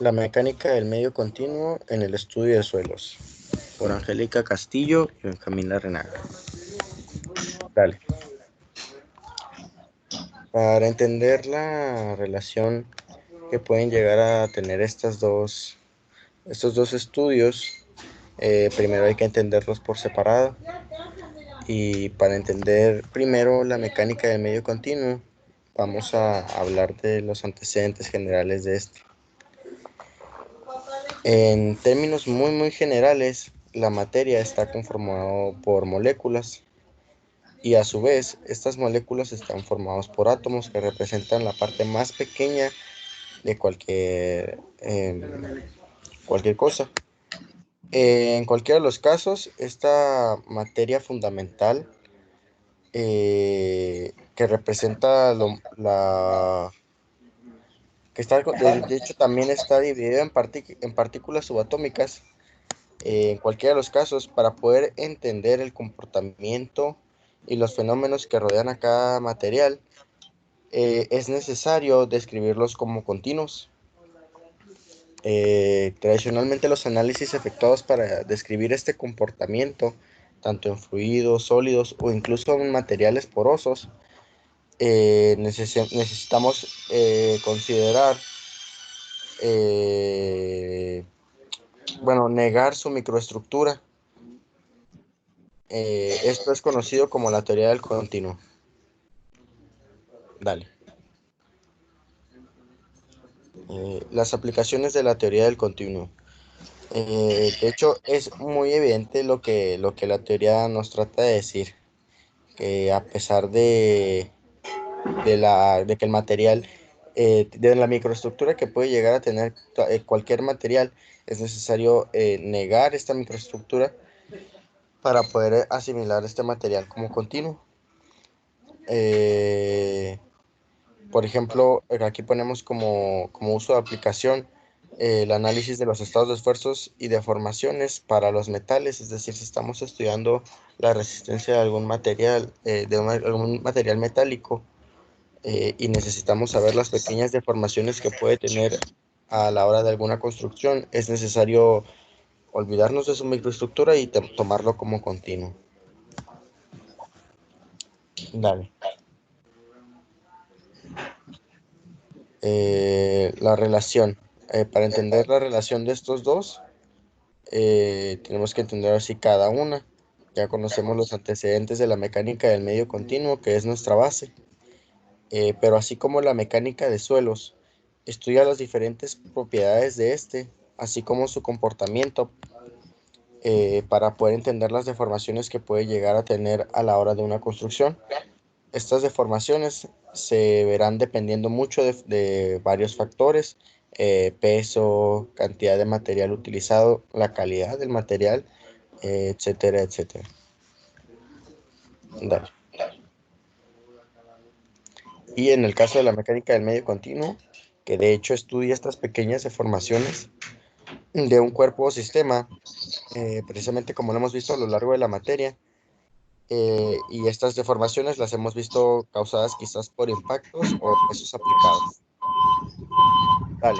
La mecánica del medio continuo en el estudio de suelos, por Angélica Castillo y Benjamín Larrenaga. Dale. Para entender la relación que pueden llegar a tener estos dos estudios, primero hay que entenderlos por separado. Y para entender primero la mecánica del medio continuo, vamos a hablar de los antecedentes generales de este. En términos muy generales, la materia está conformada por moléculas y a su vez estas moléculas están formadas por átomos que representan la parte más pequeña de cualquier cosa. En cualquiera de los casos, esta materia fundamental que representa que está, de hecho también está dividida en partículas subatómicas. En cualquiera de los casos, para poder entender el comportamiento y los fenómenos que rodean a cada material, es necesario describirlos como continuos. Tradicionalmente los análisis efectuados para describir este comportamiento, tanto en fluidos, sólidos o incluso en materiales porosos, necesitamos considerar, negar su microestructura. Esto es conocido como la teoría del continuo. Dale. Las aplicaciones de la teoría del continuo. De hecho, es muy evidente lo que la teoría nos trata de decir, que a pesar de que el material, de la microestructura que puede llegar a tener cualquier material, es necesario negar esta microestructura para poder asimilar este material como continuo. Por ejemplo, aquí ponemos como uso de aplicación el análisis de los estados de esfuerzos y deformaciones para los metales, es decir, si estamos estudiando la resistencia de algún material, algún material metálico, y necesitamos saber las pequeñas deformaciones que puede tener a la hora de alguna construcción, es necesario olvidarnos de su microestructura y tomarlo como continuo. Dale. La relación. Para entender la relación de estos dos, tenemos que entender así cada una. Ya conocemos los antecedentes de la mecánica del medio continuo, que es nuestra base. Pero así como la mecánica de suelos, estudia las diferentes propiedades de este, así como su comportamiento, para poder entender las deformaciones que puede llegar a tener a la hora de una construcción. Estas deformaciones se verán dependiendo mucho de varios factores: peso, cantidad de material utilizado, la calidad del material, etcétera, etcétera. Dale. Y en el caso de la mecánica del medio continuo, que de hecho estudia estas pequeñas deformaciones de un cuerpo o sistema, precisamente como lo hemos visto a lo largo de la materia, y estas deformaciones las hemos visto causadas quizás por impactos o pesos aplicados. Dale.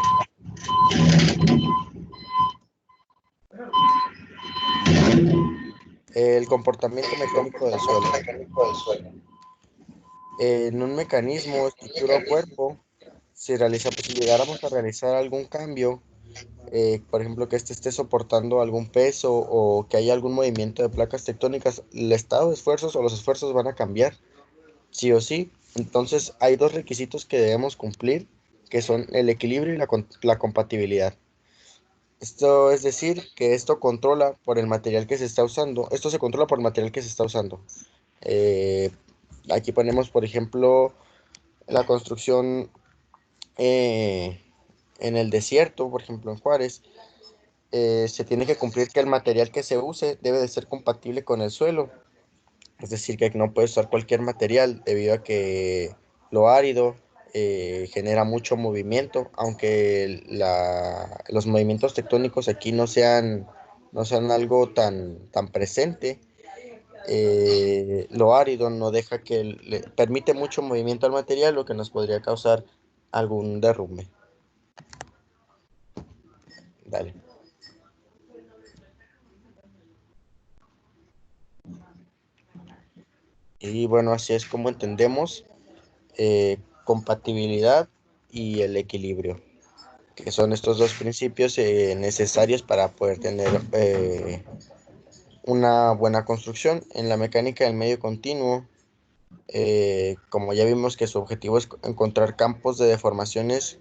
El comportamiento mecánico del suelo. En un mecanismo, estructura o cuerpo, si llegáramos a realizar algún cambio, por ejemplo, que éste esté soportando algún peso o que haya algún movimiento de placas tectónicas, el estado de esfuerzos o los esfuerzos van a cambiar, sí o sí. Entonces, hay dos requisitos que debemos cumplir, que son el equilibrio y la compatibilidad. Esto es decir, que esto controla por el material que se está usando. Esto se controla por el material que se está usando. Eh, Aquí ponemos, por ejemplo, la construcción en el desierto, por ejemplo, en Juárez. Se tiene que cumplir que el material que se use debe de ser compatible con el suelo. Es decir, que no puede usar cualquier material debido a que lo árido genera mucho movimiento, aunque los movimientos tectónicos aquí no sean algo tan presente. Lo árido no deja le permite mucho movimiento al material, lo que nos podría causar algún derrumbe. Dale. Y bueno, así es como entendemos compatibilidad y el equilibrio, que son estos dos principios necesarios para poder tener una buena construcción. En la mecánica del medio continuo, como ya vimos que su objetivo es encontrar campos de deformaciones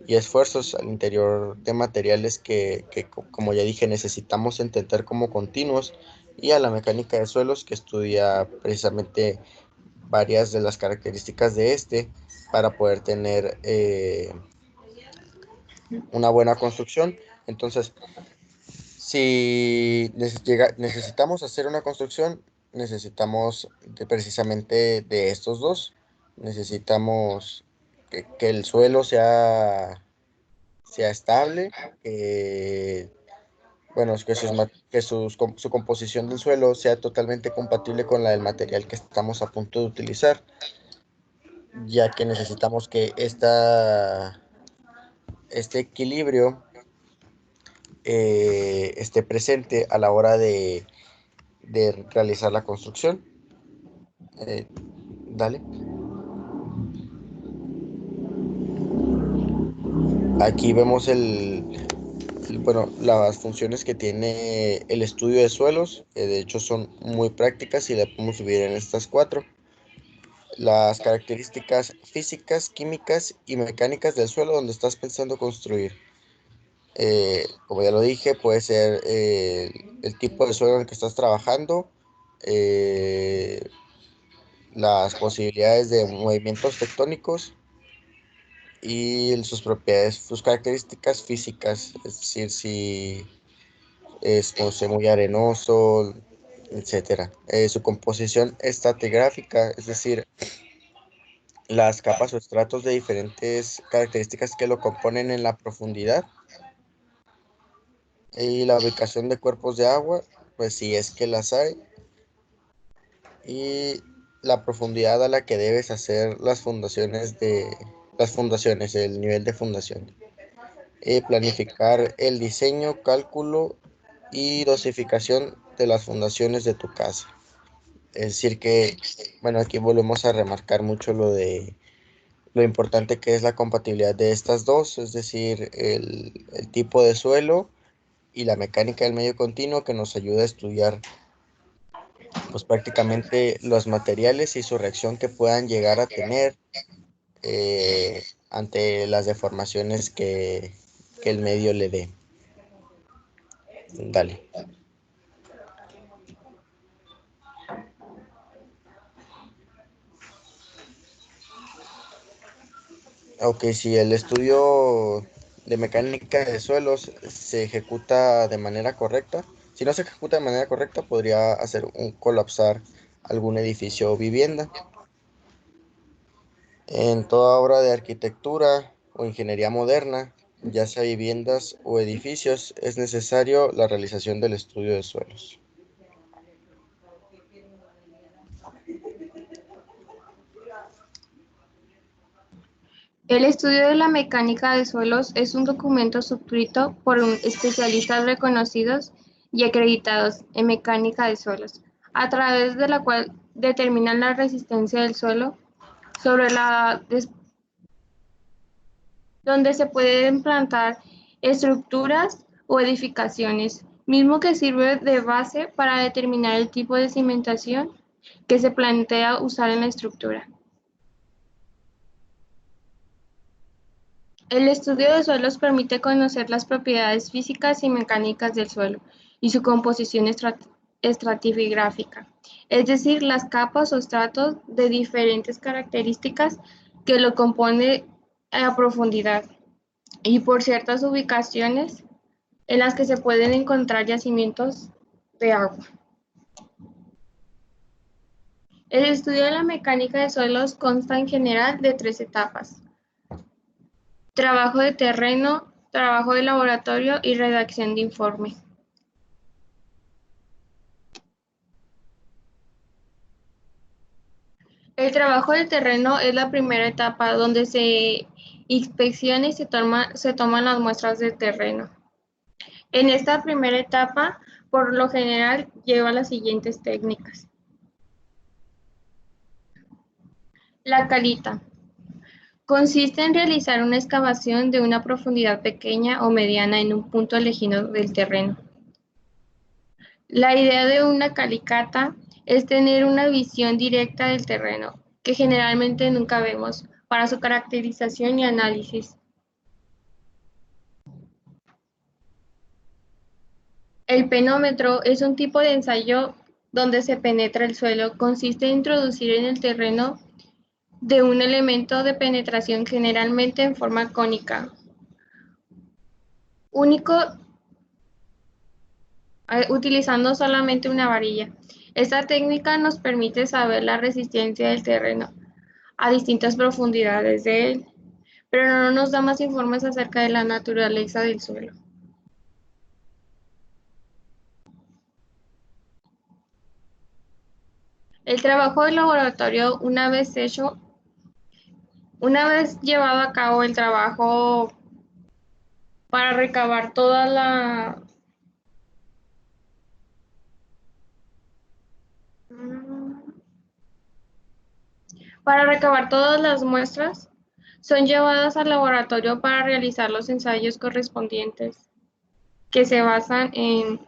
y esfuerzos al interior de materiales que, como ya dije, necesitamos entender como continuos, y a la mecánica de suelos, que estudia precisamente varias de las características de este para poder tener una buena construcción. Entonces, si necesitamos hacer una construcción, necesitamos precisamente de estos dos. Necesitamos que el suelo sea estable, bueno, su composición del suelo sea totalmente compatible con la del material que estamos a punto de utilizar, ya que necesitamos que este equilibrio esté presente a la hora de realizar la construcción. Eh, Dale. Aquí vemos bueno, las funciones que tiene el estudio de suelos, que de hecho son muy prácticas y la podemos subir en estas cuatro. Las características físicas, químicas y mecánicas del suelo donde estás pensando construir. Como ya lo dije, puede ser el tipo de suelo en el que estás trabajando, eh, las posibilidades de movimientos tectónicos y sus propiedades, sus características físicas, es decir, si es, no sé, muy arenoso, etcétera. Su composición estratigráfica, es decir, las capas o estratos de diferentes características que lo componen en la profundidad, y la ubicación de cuerpos de agua, pues si es que las hay, y la profundidad a la que debes hacer las fundaciones, el nivel de fundación. Planificar el diseño, cálculo y dosificación de las fundaciones de tu casa. Es decir que, bueno, aquí volvemos a remarcar mucho lo importante que es la compatibilidad de estas dos, es decir, el tipo de suelo y la mecánica del medio continuo, que nos ayuda a estudiar pues prácticamente los materiales y su reacción que puedan llegar a tener ante las deformaciones que el medio le dé. Dale. Ok, si el estudio de mecánica de suelos se ejecuta de manera correcta, si no se ejecuta de manera correcta, podría hacer un colapsar algún edificio o vivienda. En toda obra de arquitectura o ingeniería moderna, ya sea viviendas o edificios, es necesario la realización del estudio de suelos. El estudio de la mecánica de suelos es un documento suscrito por especialistas reconocidos y acreditados en mecánica de suelos, a través de la cual determinan la resistencia del suelo sobre donde se pueden plantar estructuras o edificaciones, mismo que sirve de base para determinar el tipo de cimentación que se plantea usar en la estructura. El estudio de suelos permite conocer las propiedades físicas y mecánicas del suelo y su composición estratigráfica, es decir, las capas o estratos de diferentes características que lo componen a profundidad y por ciertas ubicaciones en las que se pueden encontrar yacimientos de agua. El estudio de la mecánica de suelos consta en general de 3 etapas: trabajo de terreno, trabajo de laboratorio y redacción de informe. El trabajo del terreno es la primera etapa donde se inspecciona y se toman las muestras del terreno. En esta primera etapa, por lo general, lleva las siguientes técnicas. La calita. Consiste en realizar una excavación de una profundidad pequeña o mediana en un punto elegido del terreno. La idea de una calicata es tener una visión directa del terreno, que generalmente nunca vemos, para su caracterización y análisis. El penómetro es un tipo de ensayo donde se penetra el suelo. Consiste en introducir en el terreno de un elemento de penetración generalmente en forma cónica, único utilizando solamente una varilla. Esta técnica nos permite saber la resistencia del terreno a distintas profundidades de él, pero no nos da más informes acerca de la naturaleza del suelo. El trabajo de laboratorio, una vez llevado a cabo el trabajo para recabar todas las muestras, son llevadas al laboratorio para realizar los ensayos correspondientes, que se basan en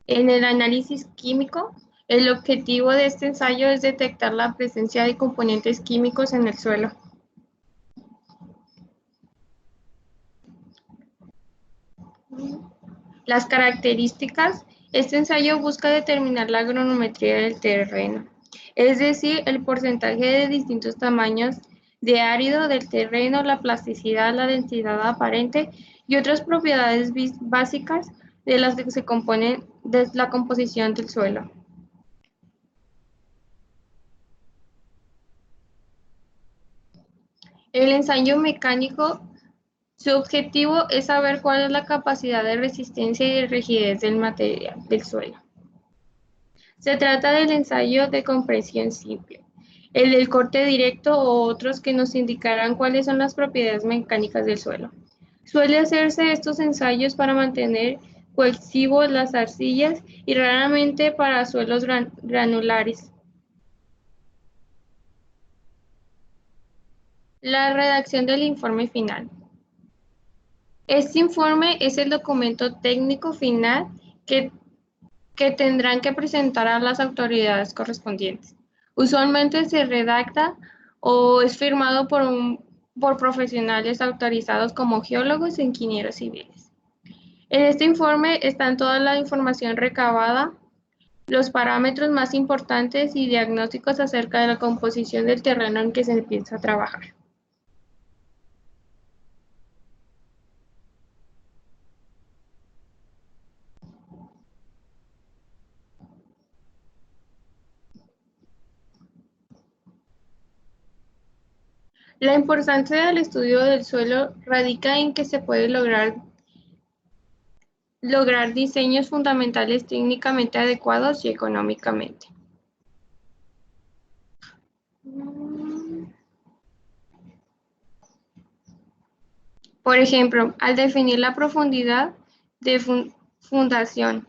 el análisis químico. El objetivo de este ensayo es detectar la presencia de componentes químicos en el suelo. Las características. Este ensayo busca determinar la granulometría del terreno, es decir, el porcentaje de distintos tamaños de árido del terreno, la plasticidad, la densidad aparente y otras propiedades básicas de las que se componen de la composición del suelo. El ensayo mecánico, su objetivo es saber cuál es la capacidad de resistencia y de rigidez del material del suelo. Se trata del ensayo de compresión simple, el del corte directo o otros que nos indicarán cuáles son las propiedades mecánicas del suelo. Suele hacerse estos ensayos para mantener cohesivos las arcillas y raramente para suelos granulares. La redacción del informe final. Este informe es el documento técnico final que tendrán que presentar a las autoridades correspondientes. Usualmente se redacta o es firmado por profesionales autorizados como geólogos e ingenieros civiles. En este informe está toda la información recabada, los parámetros más importantes y diagnósticos acerca de la composición del terreno en que se empieza a trabajar. La importancia del estudio del suelo radica en que se puede lograr diseños fundamentales técnicamente adecuados y económicamente. Por ejemplo, al definir la profundidad de fundación,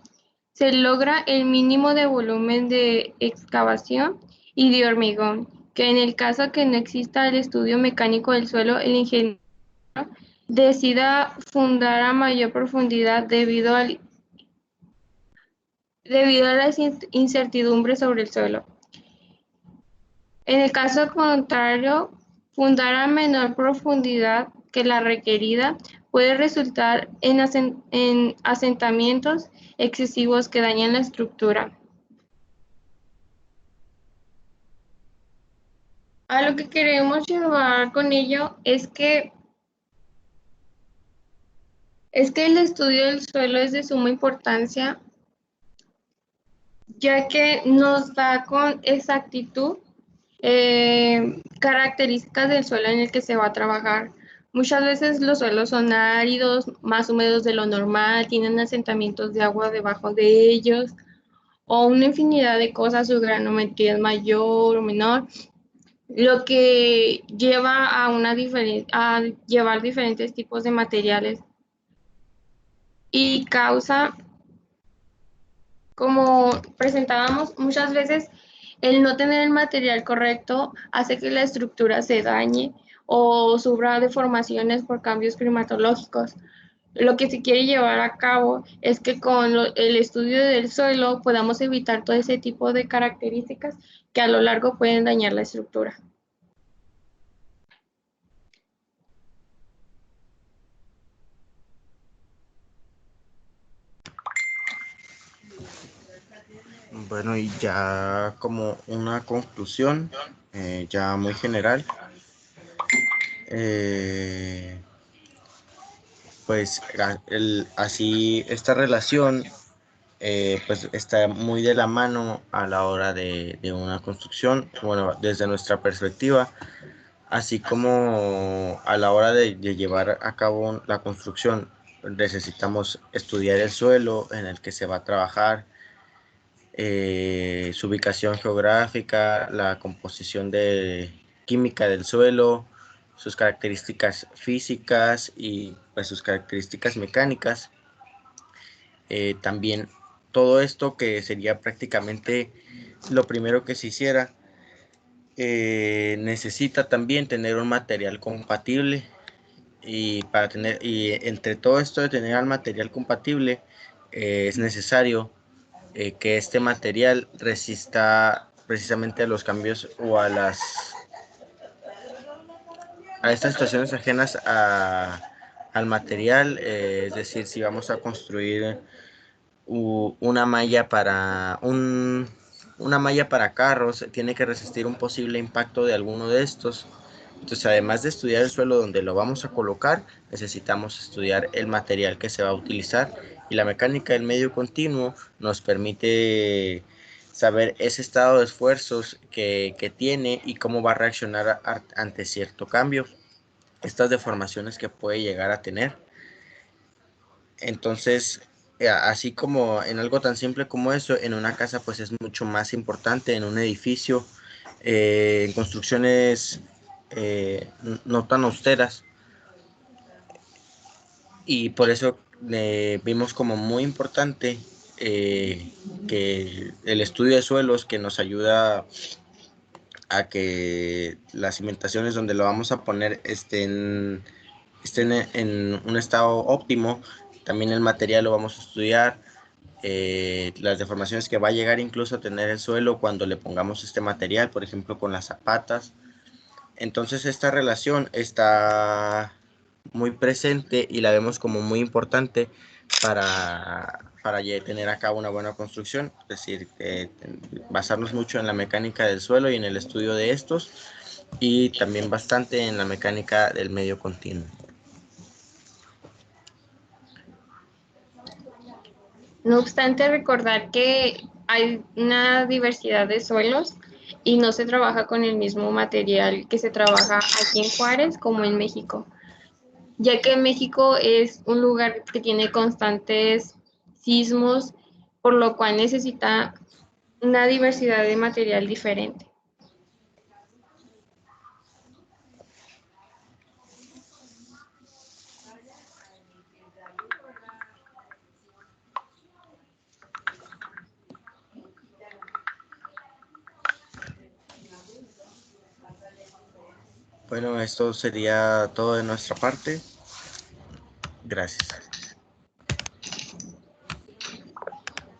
se logra el mínimo de volumen de excavación y de hormigón, que en el caso que no exista el estudio mecánico del suelo, el ingeniero decida fundar a mayor profundidad debido a la incertidumbre sobre el suelo. En el caso contrario, fundar a menor profundidad que la requerida puede resultar en asentamientos excesivos que dañan la estructura. A lo que queremos llevar con ello es que el estudio del suelo es de suma importancia, ya que nos da con exactitud características del suelo en el que se va a trabajar. Muchas veces los suelos son áridos, más húmedos de lo normal, tienen asentamientos de agua debajo de ellos, o una infinidad de cosas, su granometría es mayor o menor, lo que lleva a llevar diferentes tipos de materiales. y causa, como presentábamos muchas veces, el no tener el material correcto hace que la estructura se dañe o sufra deformaciones por cambios climatológicos. Lo que se quiere llevar a cabo es que con el estudio del suelo podamos evitar todo ese tipo de características que a lo largo pueden dañar la estructura. Bueno, y ya como una conclusión, ya muy general, pues así esta relación pues está muy de la mano a la hora de una construcción, bueno, desde nuestra perspectiva, así como a la hora de llevar a cabo la construcción, necesitamos estudiar el suelo en el que se va a trabajar, su ubicación geográfica, la composición química del suelo, sus características físicas y pues, sus características mecánicas. También todo esto que sería prácticamente lo primero que se hiciera, necesita también tener un material compatible y entre todo esto de tener el material compatible es necesario que este material resista precisamente a los cambios o a estas situaciones ajenas al material, es decir, si vamos a construir una malla una malla para carros, tiene que resistir un posible impacto de alguno de estos. Entonces, además de estudiar el suelo donde lo vamos a colocar, necesitamos estudiar el material que se va a utilizar, y la mecánica del medio continuo nos permite saber ese estado de esfuerzos que tiene y cómo va a reaccionar ante cierto cambio, estas deformaciones que puede llegar a tener. Entonces, así como en algo tan simple como eso, en una casa pues es mucho más importante, en un edificio, en construcciones no tan austeras, y por eso vimos como muy importante que el estudio de suelos, que nos ayuda a que las cimentaciones donde lo vamos a poner estén en un estado óptimo. También el material lo vamos a estudiar, las deformaciones que va a llegar incluso a tener el suelo cuando le pongamos este material, por ejemplo con las zapatas. Entonces esta relación está muy presente y la vemos como muy importante para tener a cabo una buena construcción, es decir, basarnos mucho en la mecánica del suelo y en el estudio de estos, y también bastante en la mecánica del medio continuo. No obstante, recordar que hay una diversidad de suelos y no se trabaja con el mismo material que se trabaja aquí en Juárez como en México, ya que México es un lugar que tiene constantes sismos, por lo cual necesita una diversidad de material diferente. Bueno, esto sería todo de nuestra parte. Gracias.